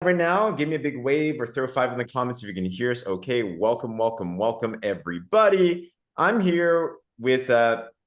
right now, give me a big wave or throw 5 in the comments if you can hear us. Okay, welcome, everybody. I'm here with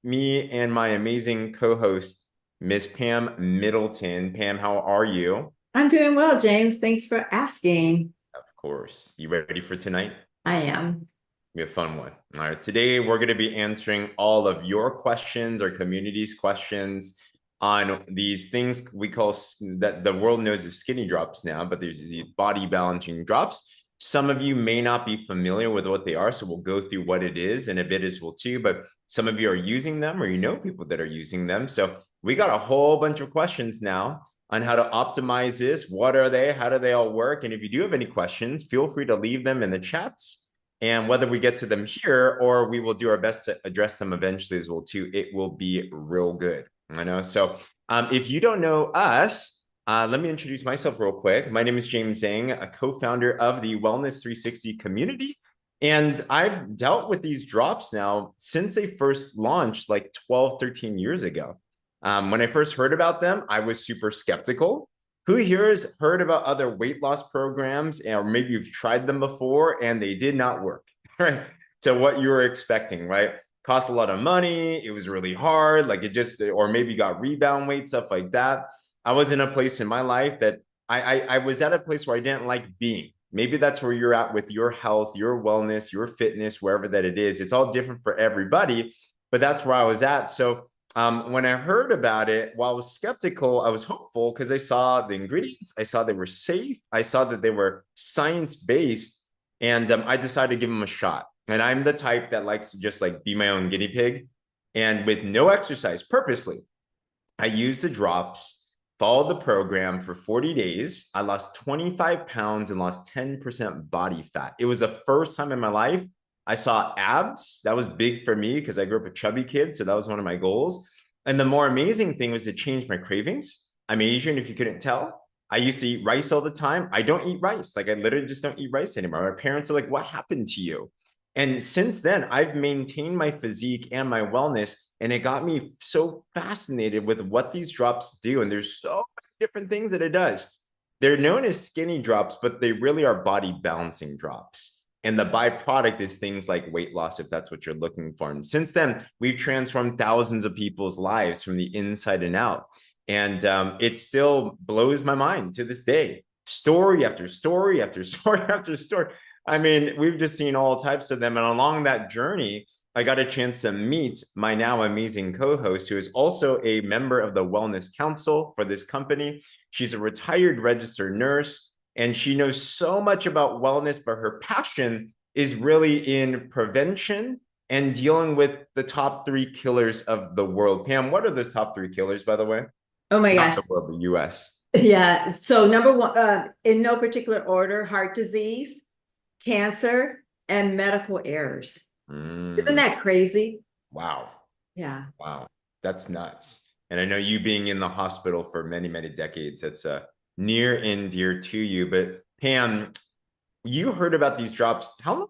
me and my amazing co-host, Miss Pam Middleton. Pam, how are you? I'm doing well, James. Thanks for asking. Of course. You ready for tonight? I am. Be a fun one. All right. Today, we're going to be answering all of your questions or community's questions on these things we call that the world knows as skinny drops now, but there's these body balancing drops. Some of you may not be familiar with what they are, so we'll go through what it is and a bit as well too. But some of you are using them, or you know people that are using them. So we got a whole bunch of questions now on how to optimize this. What are they? How do they all work? And if you do have any questions, feel free to leave them in the chats. And whether we get to them here or we will do our best to address them eventually as well too, it will be real good. I know. So if you don't know us, let me introduce myself real quick. My name is Zheng, a co-founder of the Wellness 360 community. And I've dealt with these drops now since they first launched like 12, 13 years ago. When I first heard about them, I was super skeptical. Who here has heard about other weight loss programs, or maybe you've tried them before and they did not work, right? To what you were expecting, right? Cost a lot of money. It was really hard. Like it just, or maybe got rebound weight, stuff like that. I was in a place in my life that I was at a place where I didn't like being. Maybe that's where you're at with your health, your wellness, your fitness, wherever that it is. It's all different for everybody, but that's where I was at. So when I heard about it, while I was skeptical, I was hopeful because I saw the ingredients, I saw they were safe, I saw that they were science-based, and I decided to give them a shot. And I'm the type that likes to just like be my own guinea pig. And with no exercise, purposely, I used the drops, followed the program for 40 days. I lost 25 pounds and lost 10% body fat. It was the first time in my life I saw abs. That was big for me because I grew up a chubby kid. So that was one of my goals. And the more amazing thing was it changed my cravings. I'm Asian, if you couldn't tell. I used to eat rice all the time. I don't eat rice. Like I literally just don't eat rice anymore. My parents are like, what happened to you? And since then, I've maintained my physique and my wellness. And it got me so fascinated with what these drops do. And there's so many different things that it does. They're known as skinny drops, but they really are body balancing drops. And the byproduct is things like weight loss, if that's what you're looking for. And since then, we've transformed thousands of people's lives from the inside and out. And it still blows my mind to this day. Story after story after story after story. I mean, we've just seen all types of them. And along that journey, I got a chance to meet my now amazing co-host, who is also a member of the Wellness Council for this company. She's a retired registered nurse, and she knows so much about wellness, but her passion is really in prevention and dealing with the top 3 killers of the world. Pam, what are those top 3 killers, by the way? Oh my Not gosh. the world, the US. Yeah. So number one, in no particular order, heart disease, cancer, and medical errors. Isn't Mm, that crazy? wow. Yeah. Wow. That's nuts. And I know you being in the hospital for many, many decades, that's near and dear to you. But Pam, you heard about these drops. How long?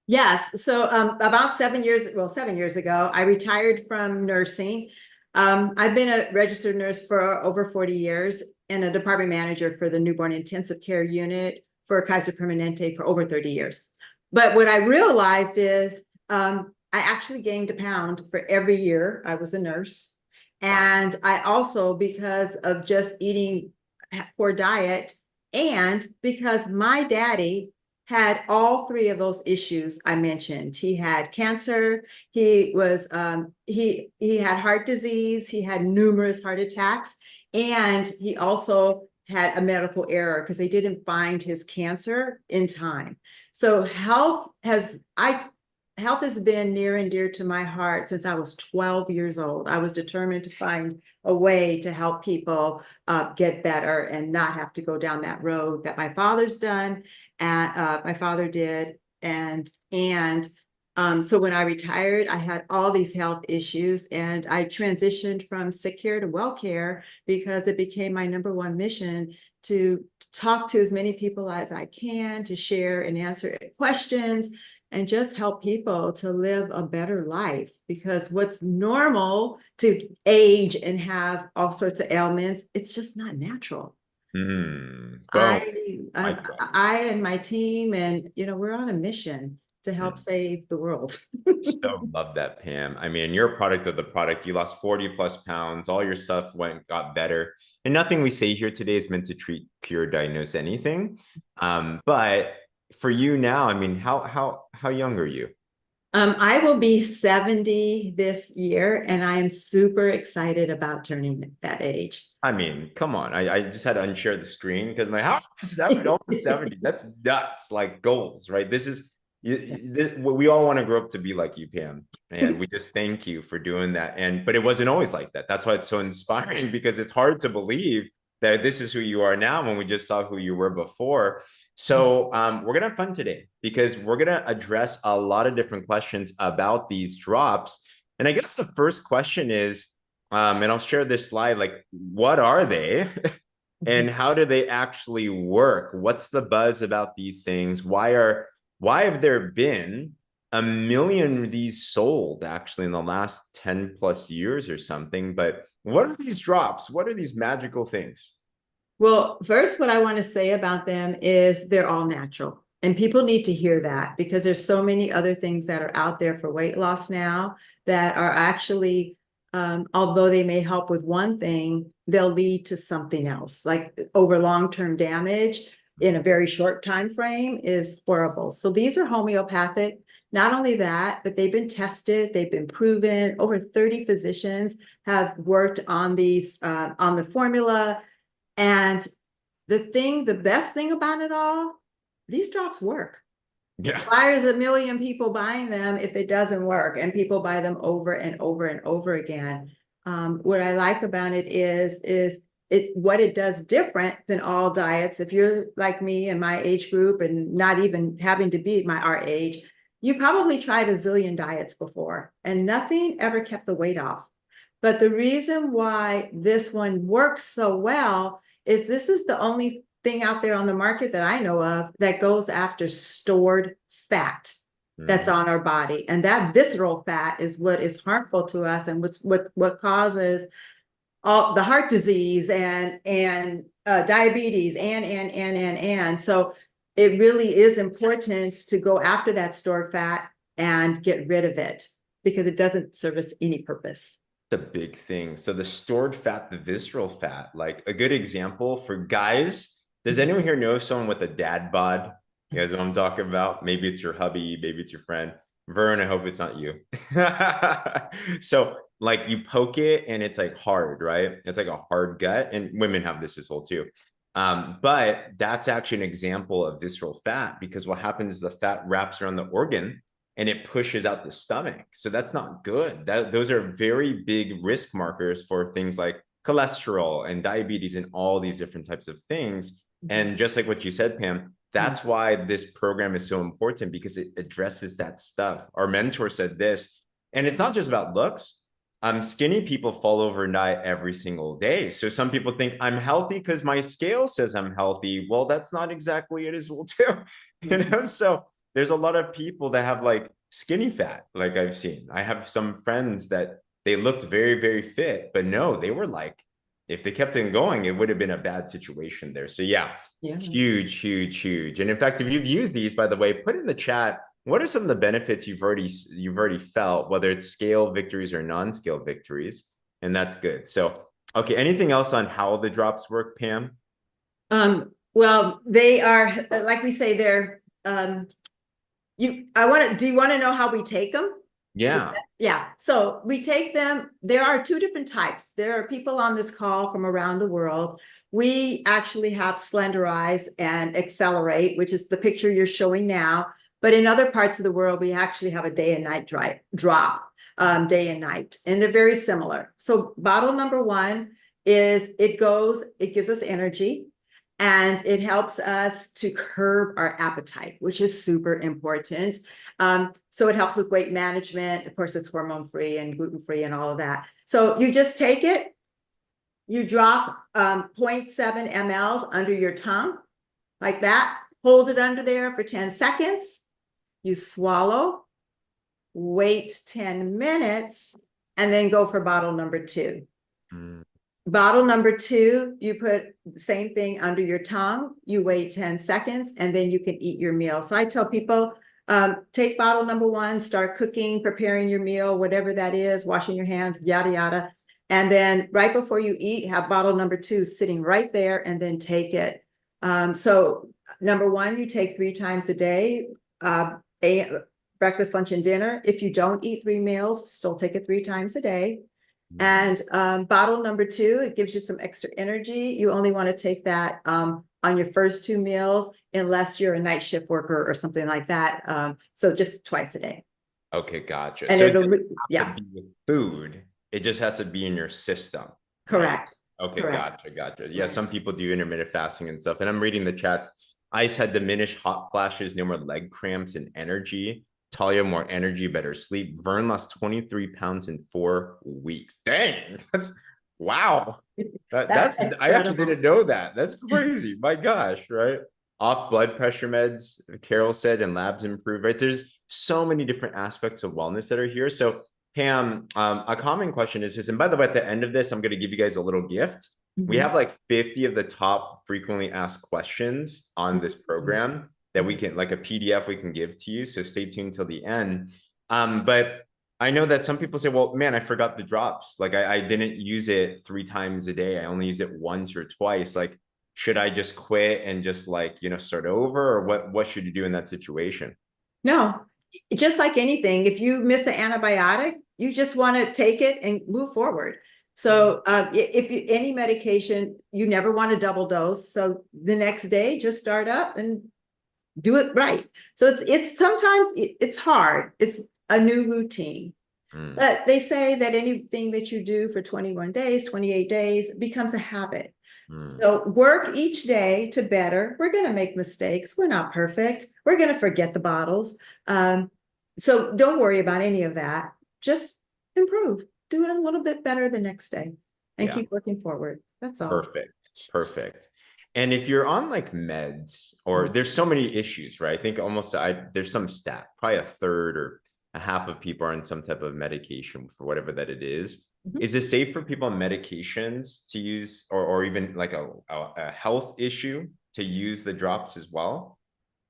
Yes. So about 7 years ago, I retired from nursing. I've been a registered nurse for over 40 years and a department manager for the newborn intensive care unit for Kaiser Permanente for over 30 years. But what I realized is I actually gained a pound for every year I was a nurse. And I also, because of just eating poor diet, and because my daddy had all 3 of those issues I mentioned. He had cancer, he had heart disease, he had numerous heart attacks, and he also had a medical error because they didn't find his cancer in time. So health has been near and dear to my heart since I was 12 years old. I was determined to find a way to help people get better and not have to go down that road that my father's done and my father did. So when I retired, I had all these health issues, and I transitioned from sick care to well care because it became my number one mission to talk to as many people as I can, to share and answer questions, and just help people to live a better life. Because what's normal to age and have all sorts of ailments, it's just not natural. Boom. I, Mic drop. I and my team, and we're on a mission to help save the world. So love that, Pam. I mean, you're a product of the product. You lost 40 plus pounds. All your stuff got better. And nothing we say here today is meant to treat, cure, diagnose anything. But for you now, I mean, how young are you? I will be 70 this year, and I am super excited about turning that age. I mean, come on. I just had to unshare the screen because my house is 70, almost 70. That's nuts, like goals, right? We all want to grow up to be like you, Pam. And we just thank you for doing that. But it wasn't always like that. That's why it's so inspiring, because it's hard to believe that this is who you are now when we just saw who you were before. So we're gonna have fun today because we're gonna address a lot of different questions about these drops. And I guess the first question is, and I'll share this slide, like, what are they? And how do they actually work? What's the buzz about these things? Why have there been a million of these sold actually in the last 10 plus years or something? But what are these drops? What are these magical things? Well, first, what I want to say about them is they're all natural. And people need to hear that, because there's so many other things that are out there for weight loss now that are actually, although they may help with one thing, they'll lead to something else, like over long-term damage in a very short time frame is horrible. So these are homeopathic. Not only that, but they've been tested, they've been proven. Over 30 physicians have worked on these, on the formula. And the best thing about it all, these drops work. Yeah. Why is a million people buying them if it doesn't work? And people buy them over and over and over again. What I like about it is what it does different than all diets. If you're like me and my age group, and not even having to be our age, you probably tried a zillion diets before and nothing ever kept the weight off. But the reason why this one works so well is this is the only thing out there on the market that I know of that goes after stored fat that's on our body. And that visceral fat is what is harmful to us, and what causes all the heart disease and diabetes and. So it really is important to go after that stored fat and get rid of it, because it doesn't serve us any purpose. A big thing. So the stored fat, the visceral fat, like a good example for guys. Does anyone here know someone with a dad bod? You guys know what I'm talking about? Maybe it's your hubby, maybe it's your friend. Vern, I hope it's not you. So like you poke it and it's like hard, right? It's like a hard gut, and women have this as well too. But that's actually an example of visceral fat, because what happens is the fat wraps around the organ and it pushes out the stomach. So that's not good. Those are very big risk markers for things like cholesterol and diabetes and all these different types of things. And just like what you said, Pam, that's why this program is so important, because it addresses that stuff. Our mentor said this, and it's not just about looks. Skinny people fall over and die every single day. So some people think I'm healthy because my scale says I'm healthy. Well, that's not exactly it as well too. So there's a lot of people that have like skinny fat, like I've seen. I have some friends that they looked very, very fit, but no, they were like, if they kept on going, it would have been a bad situation there. So yeah, huge, huge, huge. And in fact, if you've used these, by the way, put in the chat, what are some of the benefits you've already felt, whether it's scale victories or non-scale victories? And that's good. So, okay, anything else on how the drops work, Pam? Well, they are, like we say, they're, do you want to know how we take them? Yeah. Yeah. So we take them. There are two different types. There are people on this call from around the world. We actually have slenderize and accelerate, which is the picture you're showing now. But in other parts of the world, we actually have a day and night drop, day and night, and they're very similar. So bottle number one is it gives us energy. And it helps us to curb our appetite, which is super important. So it helps with weight management. Of course, it's hormone-free and gluten-free and all of that. So you just take it, you drop 0.7 mLs under your tongue, like that. Hold it under there for 10 seconds. You swallow, wait 10 minutes, and then go for bottle number two. Bottle number 2, you put the same thing under your tongue, you wait 10 seconds, and then you can eat your meal. So I tell people, take bottle number 1, start cooking, preparing your meal, whatever that is, washing your hands, yada, yada. And then right before you eat, have bottle number 2 sitting right there, and then take it. So number 1, you take 3 times a day, breakfast, lunch, and dinner. If you don't eat 3 meals, still take it 3 times a day. And bottle number 2, it gives you some extra energy. You only want to take that on your first 2 meals, unless you're a night shift worker or something like that. So just twice a day. Okay, gotcha. And So it'll, it doesn't have yeah, to be with food. It just has to be in your system, right? correct. Okay, Correct. gotcha. Yeah, Right. some people do intermittent fasting and stuff. And I'm reading the chats. Ice had diminished hot flashes, no more leg cramps and energy. Talia, more energy, better sleep. Vern lost 23 pounds in 4 weeks. Dang, that's wow. That's I actually incredible. didn't know that. That's crazy. My gosh, right? Off blood pressure meds, Carol said, and labs improve, right? There's so many different aspects of wellness that are here. So Pam, a common question is, and by the way, at the end of this, I'm going to give you guys a little gift. We Mhm. have like 50 of the top frequently asked questions on this program that we can, like a PDF we can give to you. So stay tuned till the end. But I know that some people say, well, man, I forgot the drops. Like I didn't use it 3 times a day. I only use it once or twice. Like, should I just quit and just like, start over, or what should you do in that situation? No, just like anything, if you miss an antibiotic, you just want to take it and move forward. So if you, any medication, you never want to double dose. So the next day, just start up and do it right. So it's sometimes it's hard. It's a new routine. Mm, But they say that anything that you do for 21 days, 28 days becomes a habit. mm. So work each day to better. We're going to make mistakes. We're not perfect. We're going to forget the bottles. So don't worry about any of that. Just improve. Do it a little bit better the next day and Yeah. keep working forward. That's all. Perfect. And if you're on like meds, or there's so many issues, right? I think almost there's some stat, probably a third or a half of people are on some type of medication for whatever that it is. Mhm. Is it safe for people on medications to use, or even like a health issue to use the drops as well?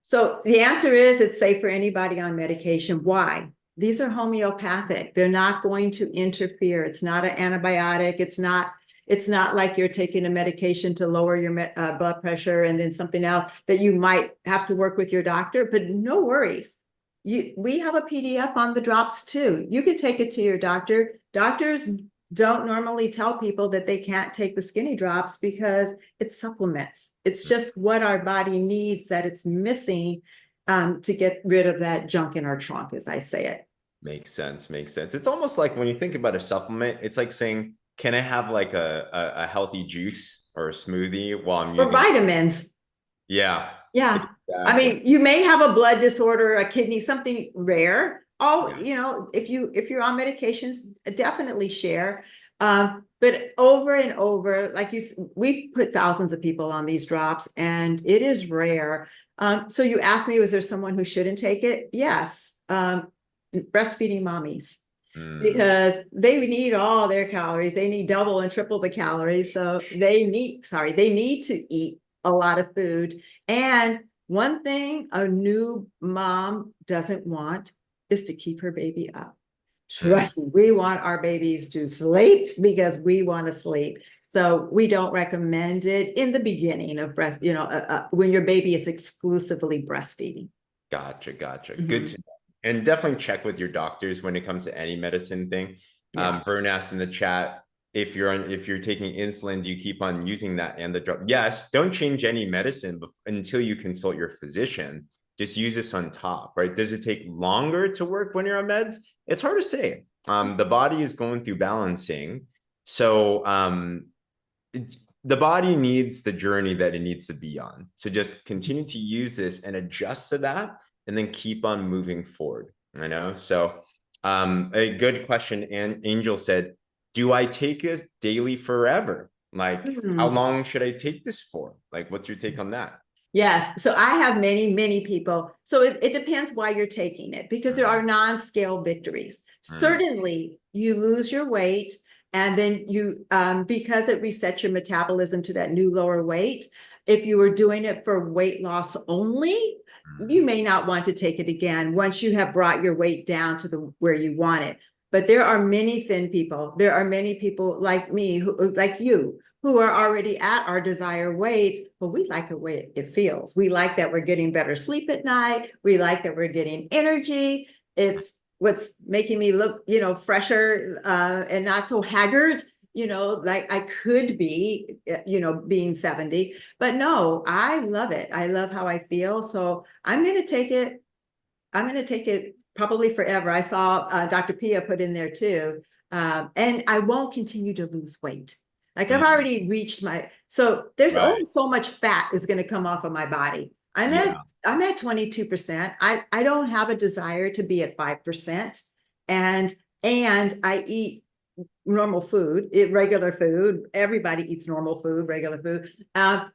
So the answer is it's safe for anybody on medication. Why? These are homeopathic. They're not going to interfere. It's not an antibiotic. It's not like you're taking a medication to lower your blood pressure and then something else that you might have to work with your doctor, but no worries. We have a PDF on the drops too. You can take it to your doctor. Doctors don't normally tell people that they can't take the skinny drops because it's supplements. It's just what our body needs that it's missing to get rid of that junk in our trunk, as I say it. Makes sense. It's almost like when you think about a supplement, it's like saying, can I have like a healthy juice or a smoothie while I'm Or using? vitamins. Yeah, Yeah. I exactly. mean, you may have a blood disorder, a kidney, something rare. Oh, Yeah. if you're on medications, definitely share. But over and over, like we've put thousands of people on these drops, and it is rare. So you asked me, was there someone who shouldn't take it? Yes. Breastfeeding mommies, Mm, because they need all their calories. They need double and triple the calories. So they need to eat a lot of food. And one thing a new mom doesn't want is to keep her baby up. mm. Trust me, we want our babies to sleep because we want to sleep. So we don't recommend it in the beginning of when your baby is exclusively breastfeeding. Gotcha. Good Mhm. to know. And definitely check with your doctors when it comes to any medicine thing. Yeah. Vern asked in the chat, if you're taking insulin, do you keep on using that and the drug? Yes, don't change any medicine until you consult your physician. Just use this on top, right? Does it take longer to work when you're on meds? It's hard to say. The body is going through balancing. So the body needs the journey that it needs to be on. So just continue to use this and adjust to that, and then keep on moving forward. I know. So a good question. And Angel said, do I take this daily forever? Like, how Hmm. long should I take this for? Like, what's your take on that? Yes. So I have many people. So it depends why you're taking it, because there are Mm, non-scale victories. mm, Certainly, you lose your weight. And then you, because it resets your metabolism to that new lower weight, if you were doing it for weight loss only, you may not want to take it again once you have brought your weight down to the where you want it. But there are many thin people. There are many people like me, who, like you, who are already at our desired weights, but we like the way it feels. We like that we're getting better sleep at night. We like that we're getting energy. It's what's making me look, fresher, and not so haggard, like I could be, being 70. But no, I love it. I love how I feel. So I'm going to take it. I'm going to take it probably forever. I saw Dr. Pia put in there too. And I won't continue to lose weight. Like I've already reached so there's only so much fat is going to come off of my body. I'm at 22%. I don't have a desire to be at 5%. And I eat normal food, regular food. Everybody eats normal food, regular food.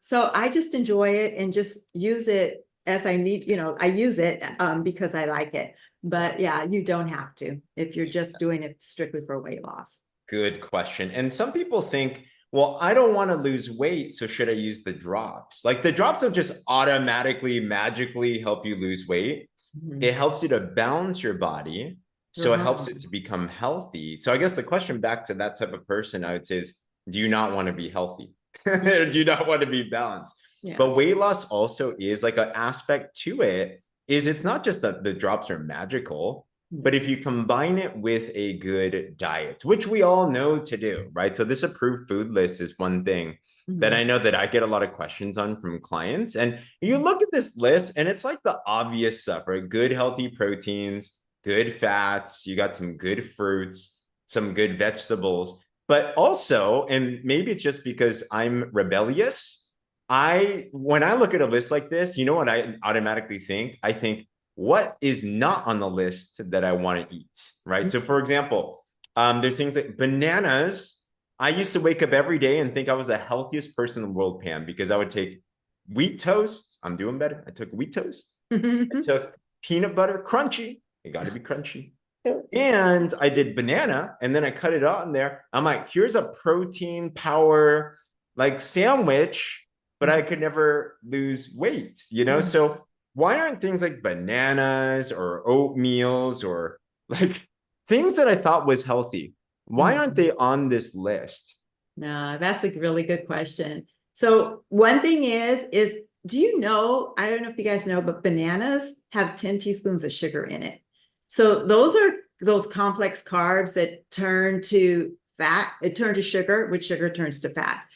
So I just enjoy it and just use it as I need, I use it because I like it. But yeah, you don't have to if you're just doing it strictly for weight loss. Good question. And some people think, well, I don't want to lose weight, so should I use the drops? Like the drops will just automatically, magically help you lose weight. It helps you to balance your body. So it helps it to become healthy. So I guess the question back to that type of person, I would say is, do you not want to be healthy? Do you not want to be balanced? Yeah. But weight loss also is like an aspect to it is it's not just that the drops are magical, but if you combine it with a good diet, which we all know to do, right? So this approved food list is one thing that I know that I get a lot of questions on from clients. And you look at this list and it's like the obvious stuff, right? Good, healthy proteins, good fats, you got some good fruits, some good vegetables, but also, and maybe it's just because I'm rebellious, when I look at a list like this, you know what I automatically think? I think, what is not on the list that I want to eat, right? So for example, there's things like bananas. I used to wake up every day and think I was the healthiest person in the world, Pam, because I would take wheat toast. I'm doing better. I took wheat toast. I took peanut butter, crunchy. It got to be crunchy. And I did banana, and then I cut it out in there. I'm like, here's a protein power like sandwich, but I could never lose weight, So why aren't things like bananas or oatmeals or like things that I thought was healthy? Why aren't they on this list? No, that's a really good question. So one thing is, do you know, I don't know if you guys know, but bananas have 10 teaspoons of sugar in it. So those are those complex carbs that turn to fat, it turns to sugar, which sugar turns to fat.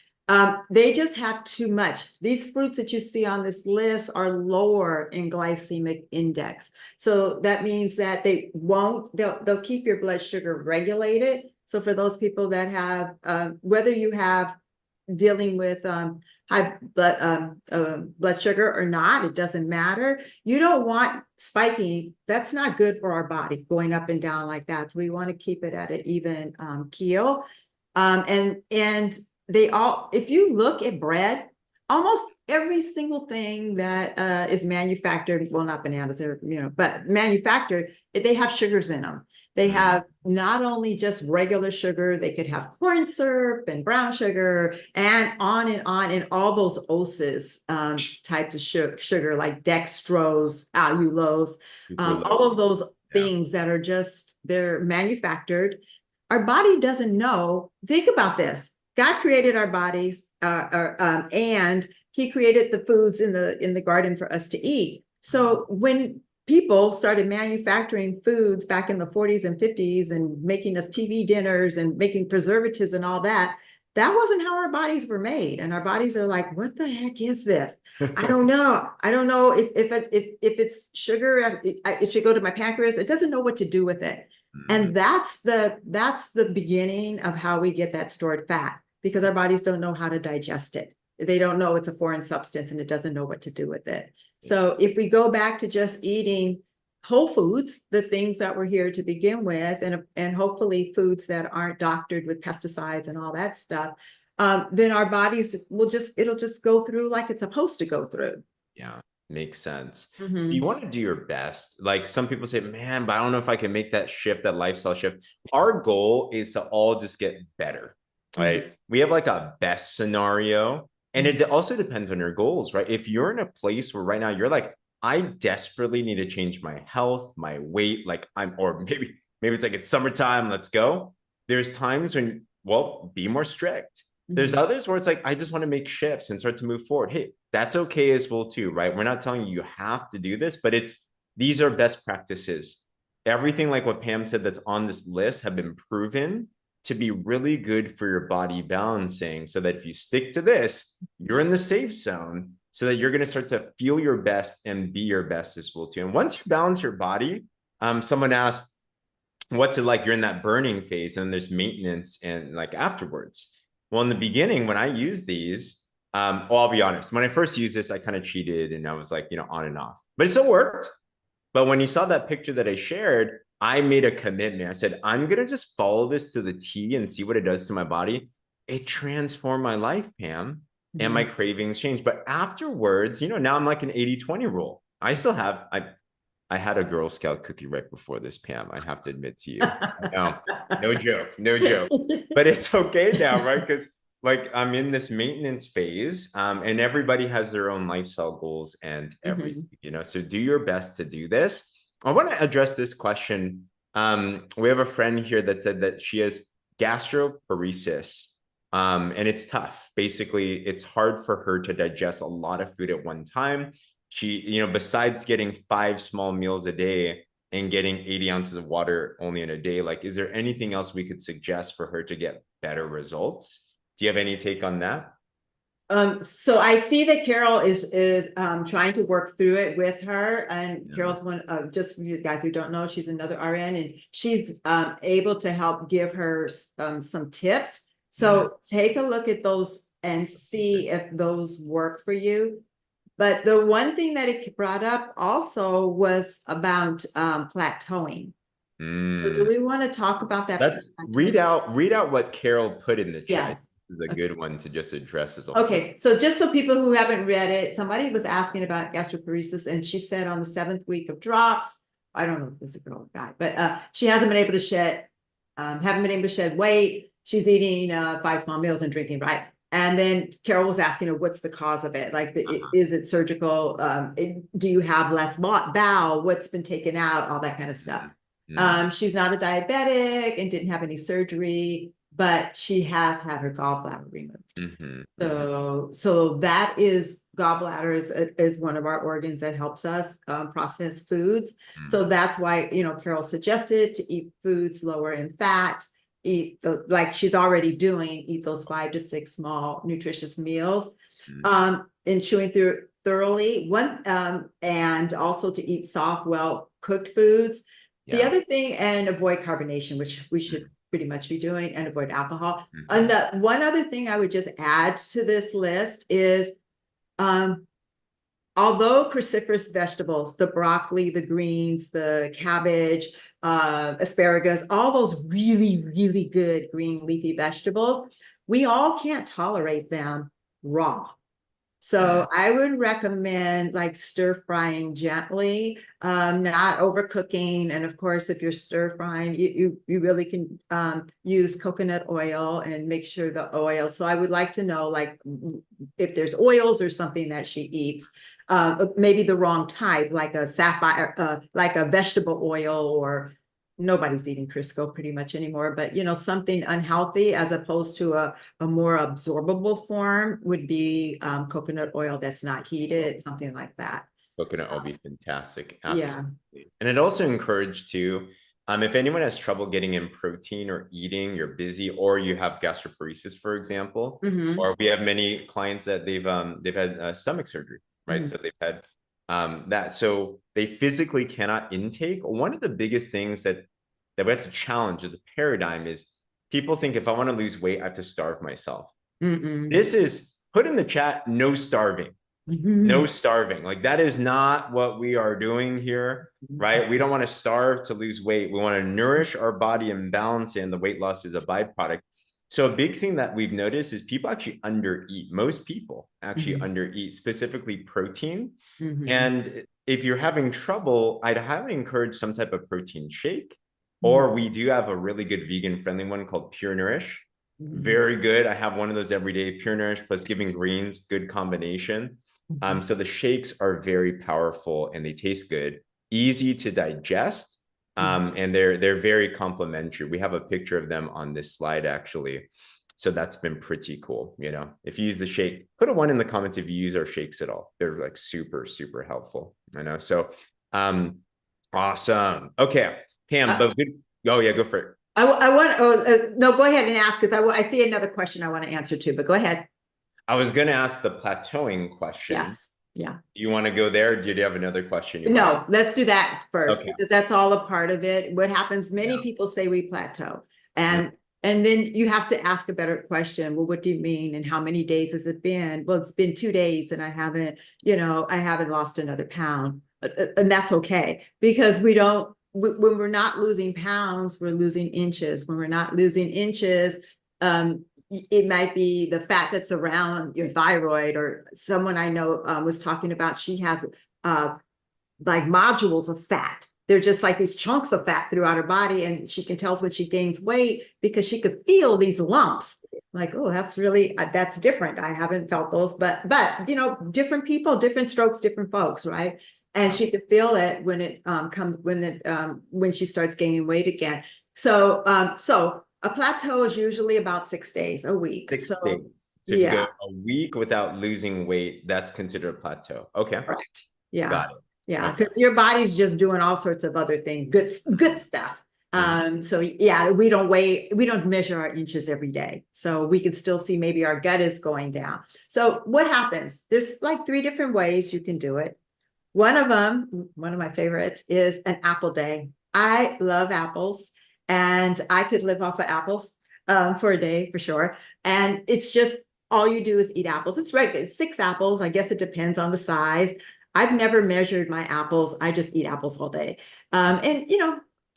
They just have too much. These fruits that you see on this list are lower in glycemic index. So that means that they'll keep your blood sugar regulated. So for those people that have, whether you have dealing with high blood sugar or not, it doesn't matter. You don't want spiking. That's not good for our body, going up and down like that. So we want to keep it at an even keel. And if you look at bread, almost every single thing that is manufactured, well, not bananas, but manufactured, they have sugars in them. They have not only just regular sugar, they could have corn syrup and brown sugar and on, and all those oses types of sugar like dextrose, allulose, all of those things that are they're manufactured. Our body doesn't know. Think about this. God created our bodies, and He created the foods in the garden for us to eat. So when people started manufacturing foods back in the 40s and 50s and making us TV dinners and making preservatives and all that, that wasn't how our bodies were made. And our bodies are like, what the heck is this? I don't know. I don't know if it's sugar. It should go to my pancreas. It doesn't know what to do with it. And that's the beginning of how we get that stored fat, because our bodies don't know how to digest it. They don't know it's a foreign substance and it doesn't know what to do with it. So if we go back to just eating whole foods, the things that were here to begin with, and hopefully foods that aren't doctored with pesticides and all that stuff, then our bodies it'll just go through like it's supposed to go through. Yeah. Makes sense. So Mhm. you want to do your best. Like some people say, man, but I don't know if I can make that shift, that lifestyle shift. Our goal is to all just get better, Mhm. right? We have like a best scenario. And Mhm. it also depends on your goals, right? If you're in a place where right now you're like, I desperately need to change my health, my weight, like or maybe it's like it's summertime, let's go. There's times when, well, be more strict. There's Mhm. others where it's like, I just want to make shifts and start to move forward. Hey, that's okay as well, too, right? We're not telling you have to do this, but these are best practices. Everything like what Pam said that's on this list have been proven to be really good for your body balancing so that if you stick to this, you're in the safe zone so that you're going to start to feel your best and be your best as well, too. And once you balance your body, someone asked, what's it like? You're in that burning phase and there's maintenance and like afterwards. Well, in the beginning, when I use these, well, I'll be honest, when I first used this, I kind of cheated and I was like, on and off, but it still worked. But when you saw that picture that I shared, I made a commitment. I said, I'm going to just follow this to the T and see what it does to my body. It transformed my life, Pam, and my Mhm. cravings changed. But afterwards, now I'm like an 80-20 rule. I had a Girl Scout cookie right before this, Pam. I have to admit to you. No, no joke, no joke. But it's okay now, right? Because like I'm in this maintenance phase, and everybody has their own lifestyle goals and everything, Mhm. So do your best to do this. I want to address this question. We have a friend here that said that she has gastroparesis, and it's tough. Basically, it's hard for her to digest a lot of food at one time. She, besides getting 5 small meals a day and getting 80 ounces of water only in a day, like, is there anything else we could suggest for her to get better results? Do you have any take on that? So I see that Carol is trying to work through it with her, and Yeah. Carol's one just for you guys who don't know, she's another RN, and she's able to help give her some tips. So take a look at those and see if those work for you. But the one thing that it brought up also was about plateauing. So do Mm. we want to talk about that? Let's read out what Carol put in the chat. Yes. This is a good one to just address as a whole. Okay, so just so people who haven't read it, somebody was asking about gastroparesis, and she said on the 7th week of drops, I don't know if this is a girl or guy, but she hasn't been able to haven't been able to shed weight. She's eating 5 small meals and drinking, right? And then Carol was asking her, what's the cause of it? Like, is it surgical? Do you have less bowel? What's been taken out? All that kind of stuff. She's not a diabetic and didn't have any surgery, but she has had her gallbladder removed. Mhm, mhm. So that is gallbladder is one of our organs that helps us process foods. So that's why, Carol suggested to eat foods lower in fat, like she's already doing, eat those 5 to 6 small nutritious meals, and chewing through thoroughly and also to eat soft, well cooked foods. The Yeah. other thing, and avoid carbonation, which we should pretty much be doing, and avoid alcohol. And Mhm. the one other thing I would just add to this list is, although cruciferous vegetables, the broccoli, the greens, the cabbage, asparagus, all those really, really good green leafy vegetables, we all can't tolerate them raw. So I would recommend like stir frying gently, not overcooking. And of course, if you're stir frying, you really can use coconut oil and make sure the oil. So I would like to know, like, if there's oils or something that she eats, maybe the wrong type, like a sapphire, like a vegetable oil, or nobody's eating Crisco pretty much anymore, but something unhealthy as opposed to a more absorbable form would be coconut oil that's not heated, something like that. Coconut will be fantastic. Yeah. Absolutely. And it also encouraged too, if anyone has trouble getting in protein or eating, you're busy, or you have gastroparesis, for example, Mm-hmm. or we have many clients that they've had stomach surgery, right? Mm-hmm. So they've had that, so they physically cannot intake. One of the biggest things that we have to challenge as a paradigm is people think if I want to lose weight, I have to starve myself. Mm-mm. This is put in the chat, no starving. Mm-hmm. No starving. Like that is not what we are doing here, right? We don't want to starve to lose weight. We want to nourish our body and balance it, and the weight loss is a byproduct. So a big thing that we've noticed is people actually undereat. Most people actually Mhm. undereat, specifically protein. Mhm. And if you're having trouble, I'd highly encourage some type of protein shake. Mhm. Or we do have a really good vegan friendly one called Pure Nourish. Mhm. Very good. I have one of those every day. Pure Nourish plus giving greens, good combination. Mhm. So the shakes are very powerful and they taste good, easy to digest, Mhm. and they're very complimentary. We have a picture of them on this slide actually. So that's been pretty cool. You know, if you use the shake, put a one in the comments if you use our shakes at all. They're like super, super helpful. I know. So awesome. Okay, Pam, Uh, but good. Oh yeah, go for it. I want, no, go ahead and ask, because I see another question I want to answer too, but go ahead. I was going to ask the plateauing question. Yes. Yeah. Do you want to go there? Or do you have another question you want to? No, let's do that first, Okay. because that's all a part of it. What happens, many Yeah. people say we plateau, Mm. and then you have to ask a better question. Well, what do you mean? And how many days has it been? Well, it's been 2 days and I haven't lost another pound. And that's okay, because when we're not losing pounds, we're losing inches. When we're not losing inches, it might be the fat that's around your thyroid. Or someone I know was talking about, she has uh, like modules of fat. They're just like these chunks of fat throughout her body. And she can tell when she gains weight because she could feel these lumps. Like, oh, that's different. I haven't felt those, but different people, different strokes, different folks, right? And she could feel it when it comes when she starts gaining weight again. So a plateau is usually about 6 days, a week. 6 days. So So if you go yeah, a week without losing weight, that's considered a plateau. Okay. correct. Yeah. Got it. Yeah, Okay. because your body's just doing all sorts of other things, good stuff. Mhm. So yeah, we don't measure our inches every day. So we can still see maybe our gut is going down. So what happens? There's like 3 different ways you can do it. One of them, one of my favorites, is an apple day. I love apples, and I could live off of apples for a day for sure. And it's just all you do is eat apples. It's right, it's 6 apples. I guess it depends on the size. I've never measured my apples. I just eat apples all day. And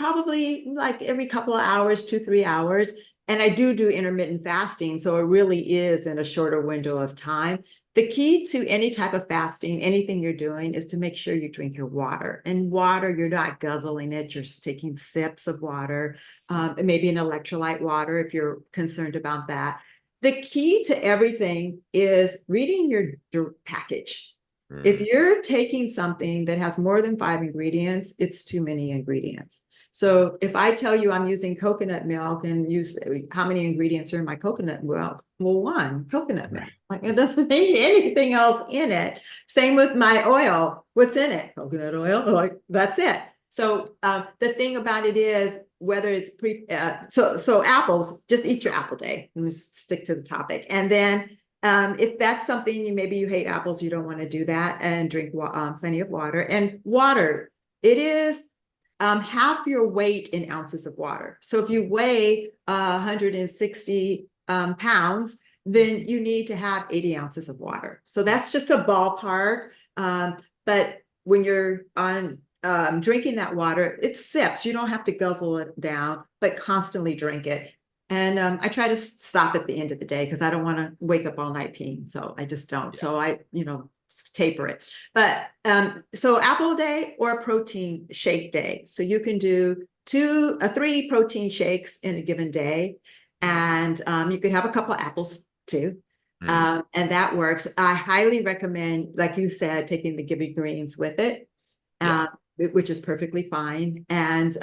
probably like every couple of hours, 2, 3 hours. And I do intermittent fasting. So it really is in a shorter window of time. The key to any type of fasting, anything you're doing, is to make sure you drink your water. And water, you're not guzzling it, you're taking sips of water, maybe an electrolyte water if you're concerned about that. The key to everything is reading your package. If Mm. you're taking something that has more than 5 ingredients, it's too many ingredients. So if I tell you I'm using coconut milk and use how many ingredients are in my coconut milk? Well, one, coconut milk. Like, it doesn't need anything else in it. Same with my oil. What's in it? Coconut oil. Like, that's it. So the thing about it is, whether it's so apples, just eat your apple day. Let's stick to the topic. And then if that's something, maybe you hate apples, you don't want to do that, and drink plenty of water. And water, it is half your weight in ounces of water. So if you weigh 160 pounds, then you need to have 80 ounces of water. So that's just a ballpark. But when you're on drinking that water, it's sips. You don't have to guzzle it down, but constantly drink it. And I try to stop at the end of the day because I don't want to wake up all night peeing. So I just don't. Yeah. So I, taper it. But so apple day or a protein shake day. So you can do 3 protein shakes in a given day. And you could have a couple of apples too. Mm. And that works. I highly recommend, like you said, taking the gibby greens with it, Yeah. which is perfectly fine. And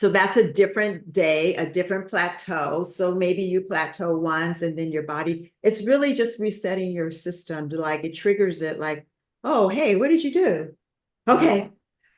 so that's a different day, a different plateau. So maybe you plateau once and then your body, it's really just resetting your system to, like, it triggers it like, oh, hey, what did you do? Okay,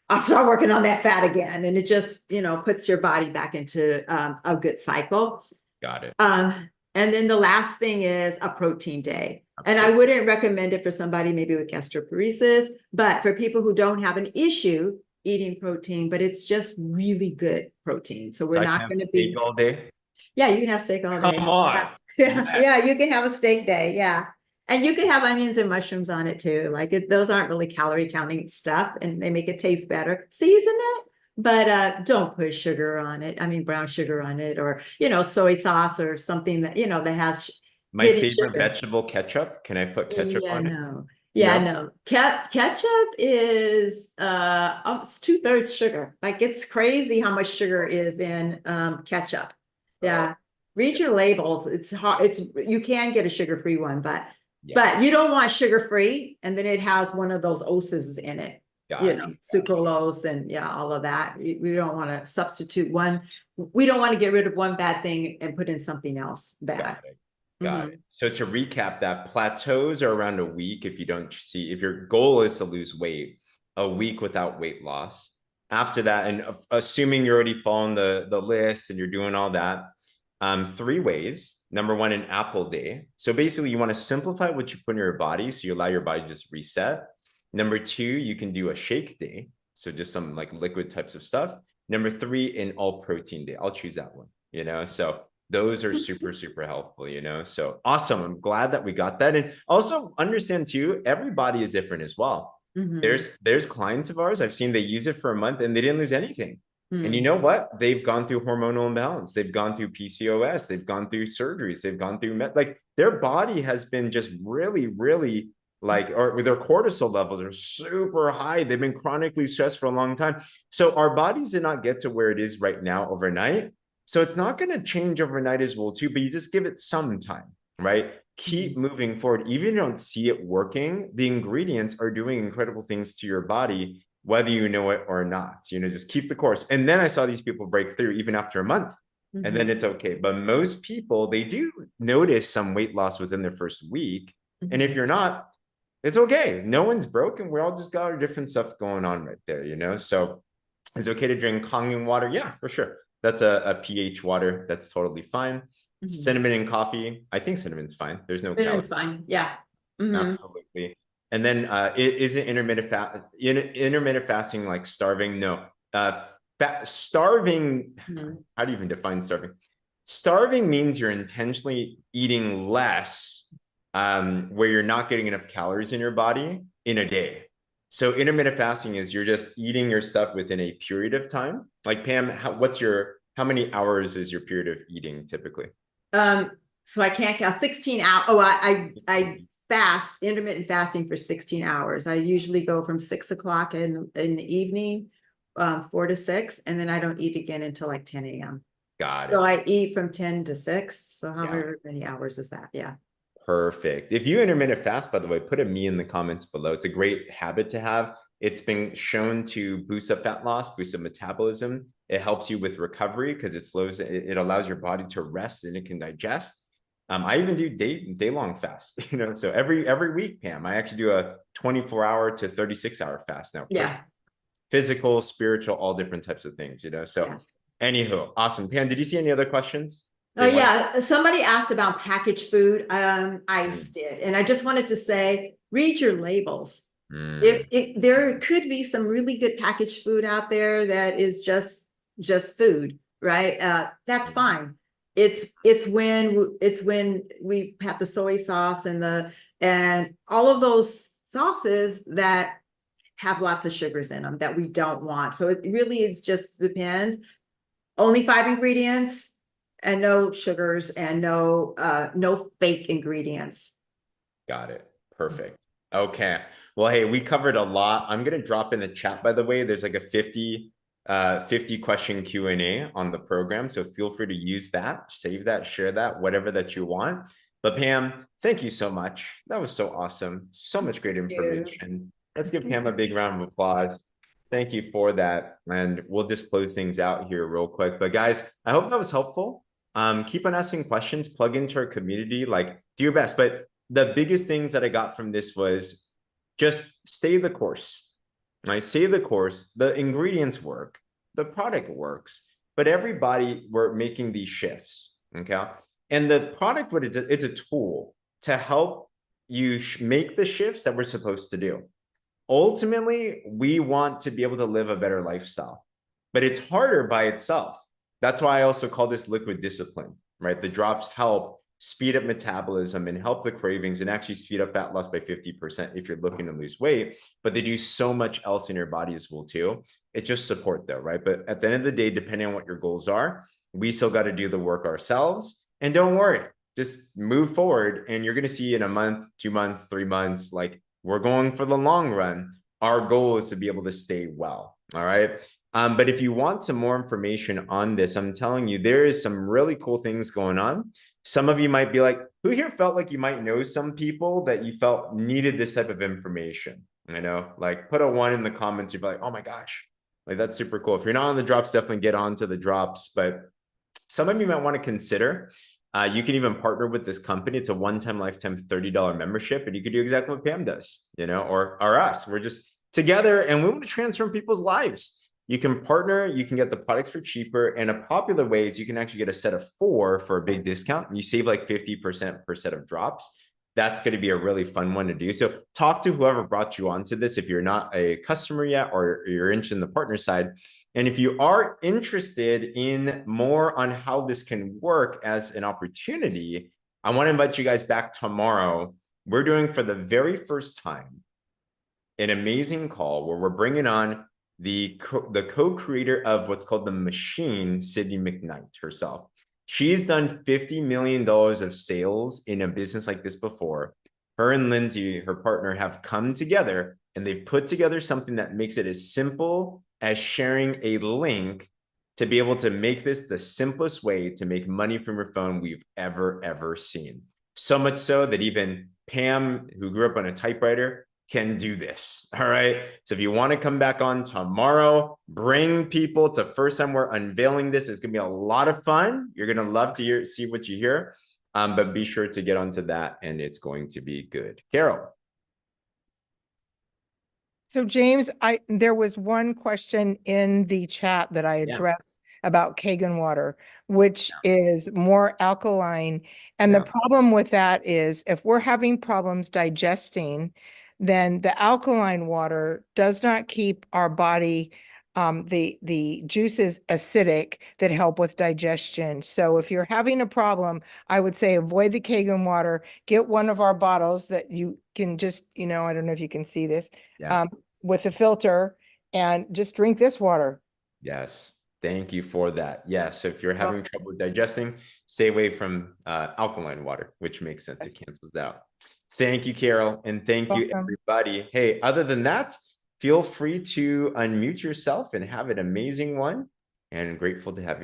I'll start working on that fat again. And it just, puts your body back into a good cycle. Got it. And then the last thing is a protein day. And I wouldn't recommend it for somebody maybe with gastroparesis, but for people who don't have an issue eating protein, but it's just really good protein. So we're So I can not have going to steak be, all day. yeah, you can have steak all day. Come on. Yeah, yeah, Yes. you can have a steak day. Yeah. And you can have onions and mushrooms on it too. Like those aren't really calorie counting stuff, and they make it taste better. Season it, but don't put sugar on it. I mean, brown sugar on it, or, soy sauce or something that, that has My hidden favorite sugar. vegetable, ketchup. Can I put ketchup Yeah, on it? no. Yeah, No? no. Ketchup is it's 2/3 sugar. Like, it's crazy how much sugar is in ketchup. Oh, Yeah. Read your labels. It's hard. You can get a sugar-free one, yeah. but you don't want sugar-free, and then it has one of those oses in it. Got you. Sucralose and yeah, all of that. We don't want to substitute one. We don't want to get rid of one bad thing and put in something else bad. Got it. Got it. So to recap that, plateaus are around a week if you don't see, if your goal is to lose weight, a week without weight loss. After that, and assuming you're already following the list and you're doing all that, 3 ways. Number one, an apple day. So basically you want to simplify what you put in your body so you allow your body to just reset. Number two, you can do a shake day. So just some like liquid types of stuff. Number three, an all protein day. I'll choose that one, so those are super, super helpful, so awesome. I'm glad that we got that. And also understand too, everybody is different as well. There's clients of ours, I've seen they use it for a month and they didn't lose anything. And you know what? They've gone through hormonal imbalance. They've gone through PCOS. They've gone through surgeries. They've gone through like their body has been just really, really like, or their cortisol levels are super high. They've been chronically stressed for a long time. So our bodies did not get to where it is right now overnight. So it's not going to change overnight as well too, but you just give it some time, right? Keep moving forward. Even if you don't see it working, the ingredients are doing incredible things to your body, whether you know it or not. Just keep the course. And then I saw these people break through even after a month. And then it's okay. But most people, they do notice some weight loss within their first week. And if you're not, it's okay. No one's broken. We all just got our different stuff going on right there, So it's okay to drink Kangen water. Yeah, for sure. That's a pH water. That's totally fine. Cinnamon and coffee. I think cinnamon's fine. There's no Cinnamon's calories. fine. Yeah. Absolutely. And then isn't intermittent fasting like starving? No. Starving, how do you even define starving? Starving means you're intentionally eating less where you're not getting enough calories in your body in a day. So intermittent fasting is you're just eating your stuff within a period of time. Like Pam, how many hours is your period of eating typically? So I can't count 16 hours. Oh, I fast intermittent fasting for 16 hours. I usually go from 6 o'clock in the evening, 4 to 6, and then I don't eat again until like 10 a.m. Got it. So I eat from 10 to 6. So how many hours is that? Yeah. Perfect. If you intermittent fast, by the way, put a me in the comments below. It's a great habit to have. It's been shown to boost up fat loss, boost up metabolism. It helps you with recovery because it allows your body to rest and it can digest. I even do day-long fast, so every week, Pam, I actually do a 24-hour to 36-hour fast now. Yeah. Physical, spiritual, all different types of things, so anywho, awesome. Pam, did you see any other questions? Oh, yeah. Somebody asked about packaged food. I did. And I just wanted to say, read your labels. If there could be some really good packaged food out there that is just food, right? That's fine. It's when we have the soy sauce and all of those sauces that have lots of sugars in them that we don't want. So it really is just depends. Only 5 ingredients. And no sugars and no fake ingredients. Got it. Perfect. Okay. Well, hey, we covered a lot. I'm going to drop in the chat, by the way. There's like a 50 question Q&A on the program. So feel free to use that, save that, share that, whatever that you want. But Pam, thank you so much. That was so awesome. So much great information. Let's give Pam a big round of applause. Thank you for that. And we'll just close things out here real quick. But guys, I hope that was helpful. Keep on asking questions, plug into our community, like do your best. But the biggest things that I got from this was just stay the course. Right? Stay the course. The ingredients work, the product works, but everybody we're making these shifts. Okay. And the product, it's a tool to help you make the shifts that we're supposed to do. Ultimately, we want to be able to live a better lifestyle, but it's harder by itself. That's why I also call this liquid discipline, right? The drops help speed up metabolism and help the cravings and actually speed up fat loss by 50% if you're looking to lose weight, but they do so much else in your body as well too. It's just support though, right? But at the end of the day, depending on what your goals are, we still got to do the work ourselves. And don't worry, just move forward. And you're going to see in a month, 2 months, 3 months, like we're going for the long run. Our goal is to be able to stay well. All right. But if you want some more information on this, I'm telling you, there is some really cool things going on. Some of you might be like, who here felt like you might know some people that you felt needed this type of information? Like put a 1 in the comments. You'd be like, oh my gosh, like that's super cool. If you're not on the drops, definitely get on to the drops. But some of you might want to consider, you can even partner with this company. It's a one-time lifetime $30 membership, and you could do exactly what Pam does, or us. We're just together and we want to transform people's lives. You can partner, you can get the products for cheaper, and a popular way is you can actually get a set of 4 for a big discount, and you save like 50% per set of drops. That's going to be a really fun one to do. So talk to whoever brought you onto this if you're not a customer yet, or you're interested in the partner side. And if you are interested in more on how this can work as an opportunity, I want to invite you guys back tomorrow. We're doing for the very first time an amazing call where we're bringing on the co-creator of what's called The Machine, Sydney McKnight herself. She's done $50 million of sales in a business like this before. Her and Lindsay, her partner, have come together and they've put together something that makes it as simple as sharing a link to be able to make this the simplest way to make money from your phone we've ever seen. So much so that even Pam, who grew up on a typewriter, can do this. All right. So if you want to come back on tomorrow, bring people. It's the first time we're unveiling this. It's going to be a lot of fun. You're going to love to see what you hear. But be sure to get onto that, and it's going to be good. Carol. So James, there was one question in the chat that I addressed about Kangen water, which is more alkaline. And the problem with that is if we're having problems digesting, then the alkaline water does not keep our body, the juices acidic that help with digestion. So if you're having a problem, I would say avoid the Kangen water, get one of our bottles that you can just, I don't know if you can see this, with a filter, and just drink this water. Yes. Thank you for that. Yes. So if you're having trouble digesting, stay away from alkaline water, which makes sense. It cancels out. Thank you, Carol. And thank you, everybody. Hey, other than that, feel free to unmute yourself and have an amazing one. And grateful to have you guys.